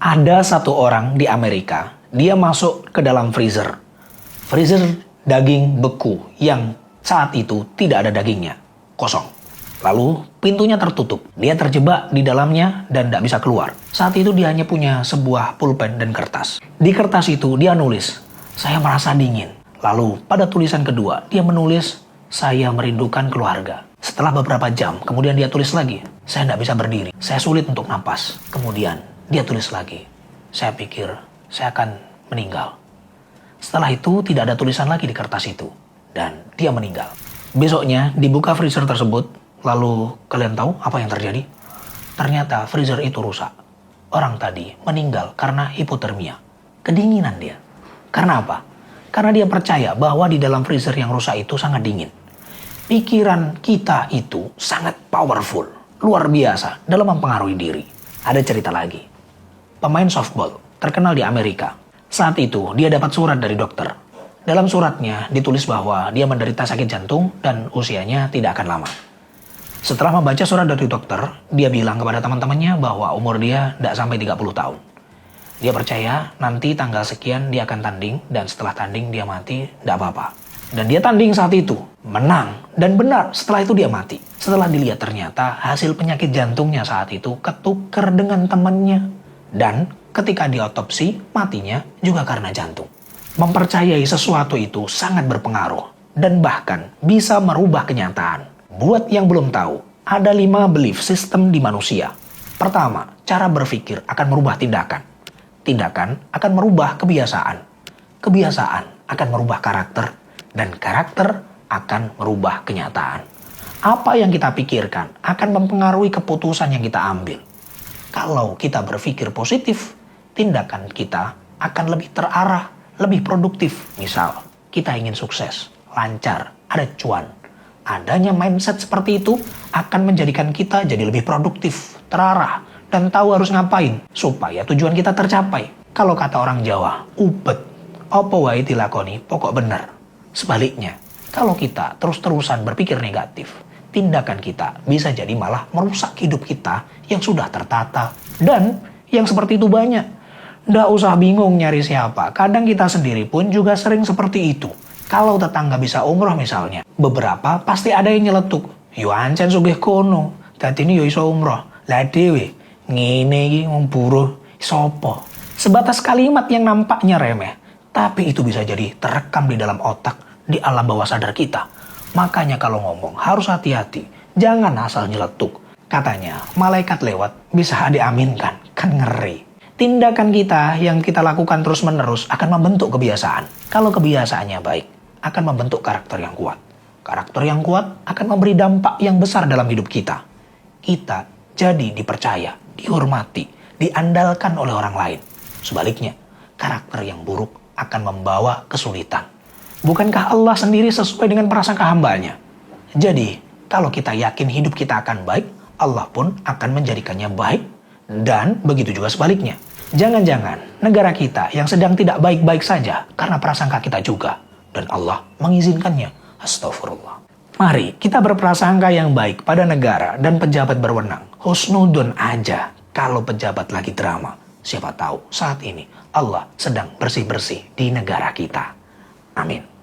Ada satu orang di Amerika, dia masuk ke dalam freezer. Freezer daging beku yang saat itu tidak ada dagingnya, kosong. Lalu pintunya tertutup, dia terjebak di dalamnya dan tidak bisa keluar. Saat itu dia hanya punya sebuah pulpen dan kertas. Di kertas itu dia nulis, "Saya merasa dingin." Lalu pada tulisan kedua, dia menulis, "Saya merindukan keluarga." Setelah beberapa jam, kemudian dia tulis lagi, "Saya tidak bisa berdiri, saya sulit untuk napas." Kemudian dia tulis lagi, "Saya pikir saya akan meninggal." Setelah itu tidak ada tulisan lagi di kertas itu, dan dia meninggal. Besoknya dibuka freezer tersebut, lalu kalian tahu apa yang terjadi? Ternyata freezer itu rusak. Orang tadi meninggal karena hipotermia, kedinginan dia. Karena apa? Karena dia percaya bahwa di dalam freezer yang rusak itu sangat dingin. Pikiran kita itu sangat powerful, luar biasa dalam mempengaruhi diri. Ada cerita lagi. Pemain softball terkenal di Amerika. Saat itu dia dapat surat dari dokter. Dalam suratnya ditulis bahwa dia menderita sakit jantung dan usianya tidak akan lama. Setelah membaca surat dari dokter, dia bilang kepada teman-temannya bahwa umur dia tidak sampai 30 tahun. Dia percaya nanti tanggal sekian dia akan tanding dan setelah tanding dia mati, tidak apa-apa. Dan dia tanding saat itu, menang, dan benar setelah itu dia mati. Setelah dilihat ternyata hasil penyakit jantungnya saat itu ketuker dengan temannya. Dan ketika diotopsi, matinya juga karena jantung. Mempercayai sesuatu itu sangat berpengaruh dan bahkan bisa merubah kenyataan. Buat yang belum tahu, ada 5 belief system di manusia. Pertama, cara berpikir akan merubah tindakan. Tindakan akan merubah kebiasaan. Kebiasaan akan merubah karakter. Dan karakter akan merubah kenyataan. Apa yang kita pikirkan akan mempengaruhi keputusan yang kita ambil. Kalau kita berpikir positif, tindakan kita akan lebih terarah, lebih produktif. Misal, kita ingin sukses, lancar, ada cuan. Adanya mindset seperti itu akan menjadikan kita jadi lebih produktif, terarah, dan tahu harus ngapain supaya tujuan kita tercapai. Kalau kata orang Jawa, ubet, apa wae dilakoni, pokok bener. Sebaliknya, kalau kita terus-terusan berpikir negatif, tindakan kita bisa jadi malah merusak hidup kita yang sudah tertata. Dan yang seperti itu banyak. Nggak usah bingung nyari siapa. Kadang kita sendiri pun juga sering seperti itu. Kalau tetangga bisa umroh misalnya, beberapa pasti ada yang nyeletuk. Yo ancen sugih kono, dadi ini yo iso umroh. Lah dhewe, ngene iki wong buruh sopo. Sebatas kalimat yang nampaknya remeh, tapi itu bisa jadi terekam di dalam otak, di alam bawah sadar kita. Makanya kalau ngomong harus hati-hati, jangan asal nyeletuk. Katanya, malaikat lewat bisa diaminkan, kan ngeri. Tindakan kita yang kita lakukan terus-menerus akan membentuk kebiasaan. Kalau kebiasaannya baik, akan membentuk karakter yang kuat. Karakter yang kuat akan memberi dampak yang besar dalam hidup kita. Kita jadi dipercaya, dihormati, diandalkan oleh orang lain. Sebaliknya, karakter yang buruk akan membawa kesulitan. Bukankah Allah sendiri sesuai dengan prasangka hambanya? Jadi, kalau kita yakin hidup kita akan baik, Allah pun akan menjadikannya baik. Dan begitu juga sebaliknya. Jangan-jangan negara kita yang sedang tidak baik-baik saja karena prasangka kita juga. Dan Allah mengizinkannya. Astagfirullah. Mari kita berprasangka yang baik pada negara dan pejabat berwenang. Husnudun aja kalau pejabat lagi drama. Siapa tahu saat ini Allah sedang bersih-bersih di negara kita. Amin.